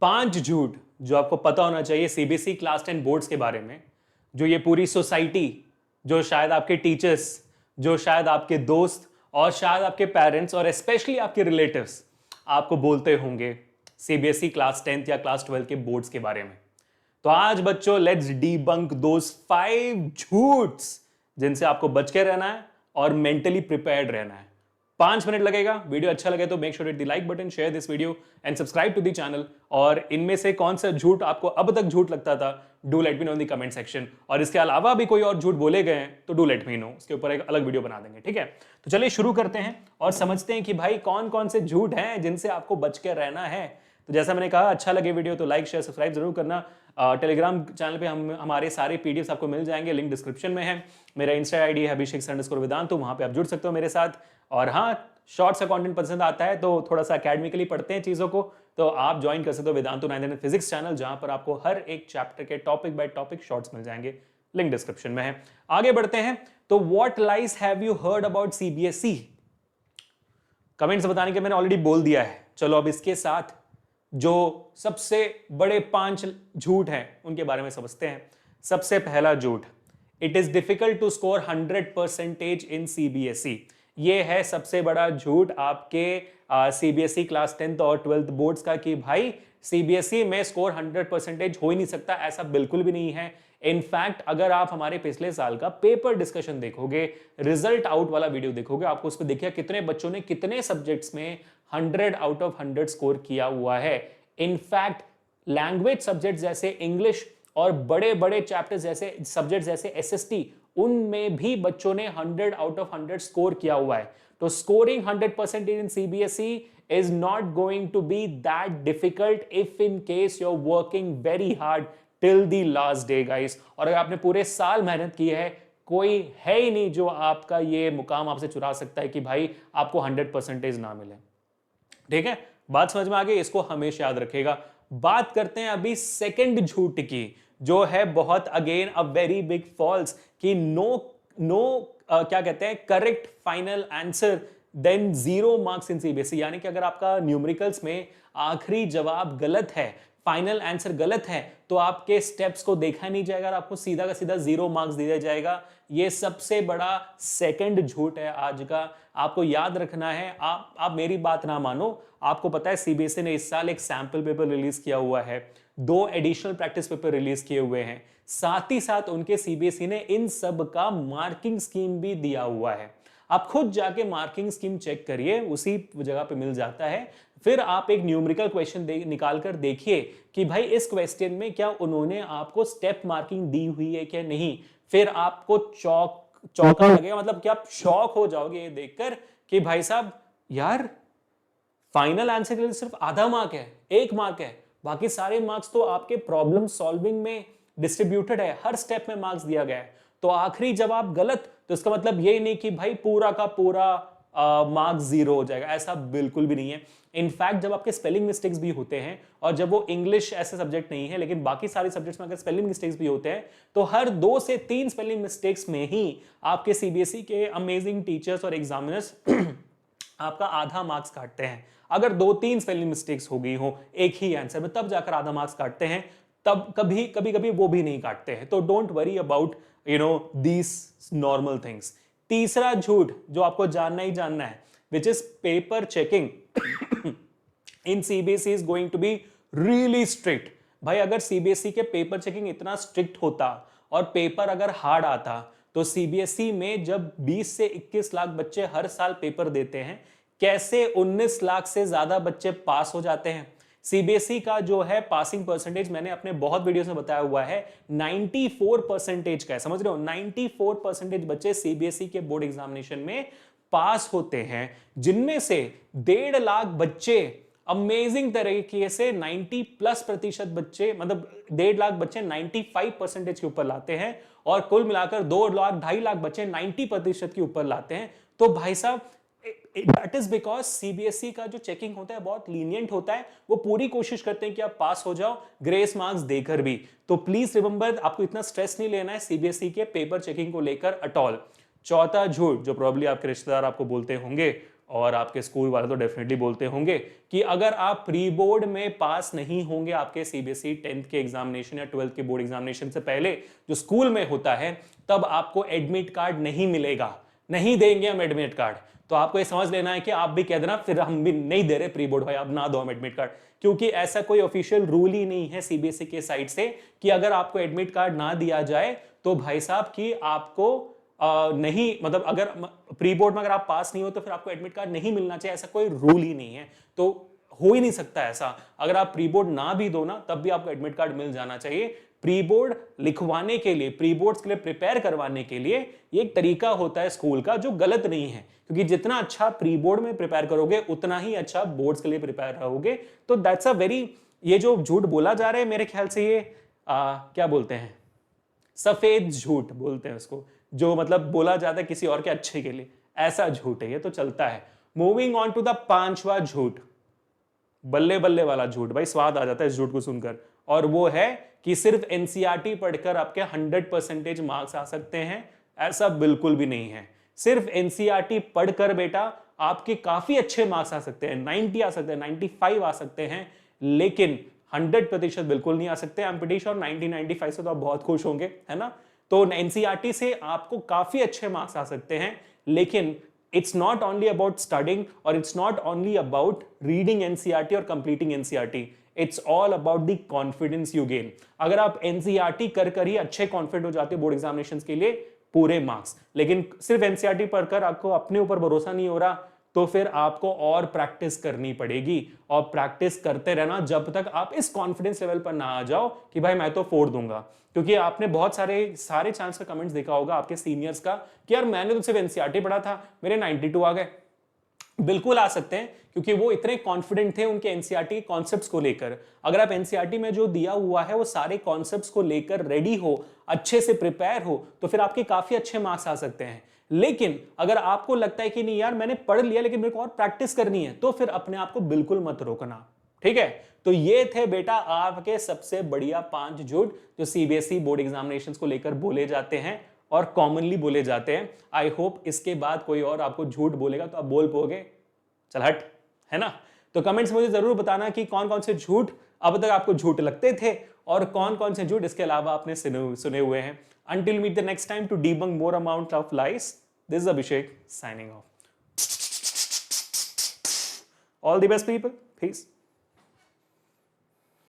5 झूठ जो आपको पता होना चाहिए सीबीएसई क्लास 10 बोर्ड्स के बारे में, जो ये पूरी सोसाइटी, जो शायद आपके टीचर्स, जो शायद आपके दोस्त और शायद आपके पेरेंट्स और स्पेशली आपके रिलेटिव्स आपको बोलते होंगे सीबीएसई क्लास 10 या क्लास 12 के बोर्ड्स के बारे में। तो आज बच्चों लेट्स डीबंक दोस 5 झूठ्स जिनसे आपको बच के रहना है और मेंटली प्रिपेयर्ड रहना है। 5 मिनट लगेगा। वीडियो अच्छा लगे तो make sure hit the like button, share this video and subscribe to the channel. और इनमें से कौन सा झूठ आपको अब तक झूठ लगता था, do let me know in the comment section. और इसके अलावा भी कोई और झूठ बोले गए हैं तो डू लेट मी नो, उसके ऊपर एक अलग वीडियो बना देंगे, ठीक है। तो चलिए शुरू करते हैं और समझते हैं कि भाई कौन कौन से झूठ हैं जिनसे आपको बच के रहना है। तो जैसा मैंने कहा, अच्छा लगे वीडियो तो लाइक शेयर सब्सक्राइब जरूर करना। टेलीग्राम चैनल पे हमारे सारे पीडीएफ आपको मिल जाएंगे, लिंक डिस्क्रिप्शन में है। मेरा इंस्टा आईडी है abhishek_vedant, तो वहां पे आप जुड़ सकते हो मेरे साथ। और हाँ, शॉर्ट सा कंटेंट पसंद आता है तो थोड़ा सा एकेडमिकली पढ़ते हैं चीजों को, तो आप ज्वाइन कर सकते हो वेदांतु 9 फिजिक्स चैनल, जहां पर आपको हर एक चैप्टर के टॉपिक बाय टॉपिक शॉर्ट्स मिल जाएंगे। लिंक डिस्क्रिप्शन में है। आगे बढ़ते हैं। तो what lies have you heard about CBSE? Comments बताने के मैंने ऑलरेडी बोल दिया है। चलो अब इसके साथ जो सबसे बड़े 5 झूठ हैं उनके बारे में समझते हैं। सबसे पहला झूठ, it is difficult to score 100% in CBSE. ये है सबसे बड़ा झूठ आपके सीबीएसई क्लास 10th और 12th बोर्ड्स का कि भाई सीबीएसई में स्कोर 100% हो ही नहीं सकता। ऐसा बिल्कुल भी नहीं है। इनफैक्ट अगर आप हमारे पिछले साल का पेपर डिस्कशन देखोगे, रिजल्ट आउट वाला वीडियो देखोगे, आपको उसमें देखिए कितने बच्चों ने कितने सब्जेक्ट्स में 100 आउट ऑफ 100 स्कोर किया हुआ है। इनफैक्ट लैंग्वेज सब्जेक्ट जैसे इंग्लिश और बड़े बड़े चैप्टर्स जैसे सब्जेक्ट जैसे एसएसटी, उनमें भी बच्चों ने 100 आउट ऑफ 100 स्कोर किया हुआ है। तो scoring 100% in CBSE is not going to be that difficult if in case you're working very hard till the last day guys। और अगर आपने पूरे साल मेहनत की है, कोई है ही नहीं जो आपका ये मुकाम आपसे चुरा सकता है कि भाई आपको 100% ना मिले। ठीक है, बात समझ में आ गई? इसको हमेशा याद रखेगा। बात करते हैं अभी सेकंड झूठ की, जो है बहुत again a very big false, कि क्या कहते हैं, correct final answer then 0 marks in CBSE. यानी कि अगर आपका न्यूमेरिकल्स में आखिरी जवाब गलत है, फाइनल आंसर गलत है, तो आपके स्टेप्स को देखा नहीं जाएगा और आपको सीधा का सीधा 0 मार्क्स दिया जाएगा। ये सबसे बड़ा सेकंड झूठ है आज का। आपको याद रखना है। आप मेरी बात ना मानो, आपको पता है सीबीएसई ने इस साल एक सैंपल पेपर रिलीज किया हुआ है, 2 एडिशनल प्रैक्टिस पेपर रिलीज किए हुए हैं, साथ ही साथ उनके सीबीएसई ने इन सब का मार्किंग स्कीम भी दिया हुआ है। आप खुद जाके मार्किंग स्कीम चेक करिए, उसी जगह पे मिल जाता है। फिर आप एक न्यूमेरिकल क्वेश्चन निकाल कर देखिए कि भाई इस क्वेश्चन में क्या उन्होंने आपको स्टेप मार्किंग दी हुई है क्या नहीं। फिर आपको चौका लगेगा, मतलब कि आप शॉक हो जाओगे ये देखकर कि भाई साहब यार, फाइनल आंसर के लिए सिर्फ आधा मार्क है, 1 मार्क है, बाकी सारे मार्क्स तो आपके प्रॉब्लम सॉल्विंग में डिस्ट्रीब्यूटेड है, हर स्टेप में मार्क्स दिया गया है। तो आखिरी जवाब गलत, तो इसका मतलब ये नहीं कि भाई पूरा का पूरा मार्क्स 0 हो जाएगा, ऐसा बिल्कुल भी नहीं है। इनफैक्ट जब आपके स्पेलिंग मिस्टेक्स भी होते हैं, और जब वो इंग्लिश ऐसे सब्जेक्ट नहीं है लेकिन बाकी सारे सब्जेक्ट्स में अगर स्पेलिंग मिस्टेक्स भी होते हैं, तो हर 2 से 3 स्पेलिंग मिस्टेक्स में ही आपके सीबीएसई के अमेजिंग टीचर्स और एग्जामिनर्स आपका आधा मार्क्स काटते हैं। अगर 2-3 स्पेलिंग मिस्टेक्स हो गई हो एक ही आंसर में, तब जाकर आधा मार्क्स काटते हैं, तब कभी वो भी नहीं काटते हैं। तो don't worry about these normal things. तीसरा झूठ जो आपको जानना ही जानना है, which is paper checking in CBSE is going to be really strict. भाई अगर सीबीएसई के पेपर चेकिंग इतना स्ट्रिक्ट होता और पेपर अगर हार्ड आता, तो सीबीएसई में जब 20 से 21 लाख बच्चे हर साल पेपर देते हैं, कैसे 19 लाख से ज्यादा बच्चे पास हो जाते हैं। सीबीएसई का जो है पासिंग परसेंटेज मैंने अपने बहुत वीडियोस में बताया हुआ है, 94% का है। समझ रहे हो, 94% बच्चे सीबीएसई के बोर्ड एग्जामिनेशन में पास होते हैं, जिनमें से 1.5 लाख बच्चे अमेजिंग तरीके से 90+% बच्चे, मतलब 1.5 लाख बच्चे 95% के ऊपर लाते हैं, और कुल मिलाकर 2 लाख 2.5 लाख बच्चे 90% के ऊपर लाते हैं। तो भाई साहब दैट इज बिकॉज सीबीएसई का जो चेकिंग होता है बहुत लीनियंट होता है। वो पूरी कोशिश करते हैं कि आप पास हो जाओ ग्रेस मार्क्स देकर भी। तो प्लीज रिमेंबर, आपको इतना स्ट्रेस नहीं लेना है सीबीएसई के पेपर चेकिंग को लेकर अट ऑल। चौथा झूठ जो प्रॉब्ली आपके रिश्तेदार आपको बोलते होंगे, और आपके स्कूल वाले तो डेफिनेटली बोलते होंगे कि अगर आप प्री बोर्ड में पास नहीं होंगे आपके सीबीएसई 10th के एग्जामिनेशन या 12th के बोर्ड एग्जामिनेशन से पहले जो स्कूल में होता है, तब आपको एडमिट कार्ड नहीं मिलेगा, नहीं देंगे हम एडमिट कार्ड। तो आपको ये समझ लेना है कि आप भी कह देना फिर हम भी नहीं दे रहे प्री बोर्ड भाई, अब ना दो हम एडमिट कार्ड, क्योंकि ऐसा कोई ऑफिशियल रूल ही नहीं है सीबीएसई के साइड से कि अगर आपको एडमिट कार्ड ना दिया जाए तो भाई साहब कि आपको नहीं, मतलब अगर प्री बोर्ड में अगर आप पास नहीं हो तो फिर आपको एडमिट कार्ड नहीं मिलना चाहिए, ऐसा कोई रूल ही नहीं है। तो हो ही नहीं सकता ऐसा, अगर आप प्री बोर्ड ना भी दो ना तब भी आपको एडमिट कार्ड मिल जाना चाहिए। प्री बोर्ड लिखवाने के लिए, प्री बोर्ड्स के लिए प्रिपेयर करवाने के लिए ये एक तरीका होता है स्कूल का जो गलत नहीं है, क्योंकि जितना अच्छा प्री बोर्ड में प्रिपेयर करोगे उतना ही अच्छा बोर्ड्स के लिए प्रिपेयर रहोगे। तो दैट्स अ वेरी, ये जो झूठ बोला जा रहा है मेरे ख्याल से ये क्या बोलते हैं, सफेद झूठ बोलते हैं उसको, जो मतलब बोला जाता है किसी और के अच्छे के लिए, ऐसा झूठ है ये, तो चलता है। मूविंग ऑन टू द पांचवा झूठ, बल्ले बल्ले वाला झूठ, भाई स्वाद आ जाता है इस झूठ को सुनकर, और वो है कि सिर्फ एनसीईआरटी पढ़कर आपके 100% मार्क्स आ सकते हैं। ऐसा बिल्कुल भी नहीं है। सिर्फ एनसीईआरटी पढ़कर बेटा आपके काफी अच्छे मार्क्स आ सकते हैं, 90 आ सकते हैं, 95 आ सकते हैं, लेकिन 100% बिल्कुल नहीं आ सकते। आई एम प्रीटी श्योर 90-95 से तो आप बहुत खुश होंगे, है ना। तो एनसीईआरटी से आपको काफी अच्छे मार्क्स आ सकते हैं, लेकिन it's not only about studying or it's not only about reading NCERT और completing NCERT. It's all about the confidence you gain. अगर आप NCERT कर ही अच्छे कॉन्फिडेंट हो जाते हो बोर्ड एग्जामिनेशंस के लिए, पूरे मार्क्स, लेकिन सिर्फ NCERT पढ़कर आपको अपने ऊपर भरोसा नहीं हो रहा, तो फिर आपको और प्रैक्टिस करनी पड़ेगी, और प्रैक्टिस करते रहना जब तक आप इस कॉन्फिडेंस लेवल पर ना आ जाओ कि भाई मैं तो फोड़ दूंगा। क्योंकि आपने बहुत सारे चांस का कमेंट्स देखा होगा आपके सीनियर्स का कि यार मैंने तो सिर्फ एनसीईआरटी पढ़ा था, मेरे 92 आ गए। बिल्कुल आ सकते हैं, क्योंकि वो इतने कॉन्फिडेंट थे उनके एनसीईआरटी कॉन्सेप्ट्स को लेकर। अगर आप एनसीईआरटी में जो दिया हुआ है वो सारे कॉन्सेप्ट्स को लेकर रेडी हो, अच्छे से प्रिपेयर हो, तो फिर आपके काफी अच्छे मार्क्स आ सकते हैं। लेकिन अगर आपको लगता है कि नहीं यार मैंने पढ़ लिया लेकिन मेरे को और प्रैक्टिस करनी है, तो फिर अपने आप को बिल्कुल मत रोकना, ठीक है। तो ये थे बेटा आपके सबसे बढ़िया 5 झूठ जो सीबीएसई बोर्ड एग्जामिनेशंस को लेकर बोले जाते हैं और कॉमनली बोले जाते हैं। आई होप इसके बाद कोई और आपको झूठ बोलेगा तो आप बोल पाओगे चल हट, है ना। तो कमेंट्स मुझे जरूर बताना कि कौन कौन से झूठ अब तक आपको झूठ लगते थे और कौन कौन से झूठ इसके अलावा आपने सुने हुए हैं। Until meet the next time to debunk more amount of lies, this is Abhishek signing off. All the best people. Peace.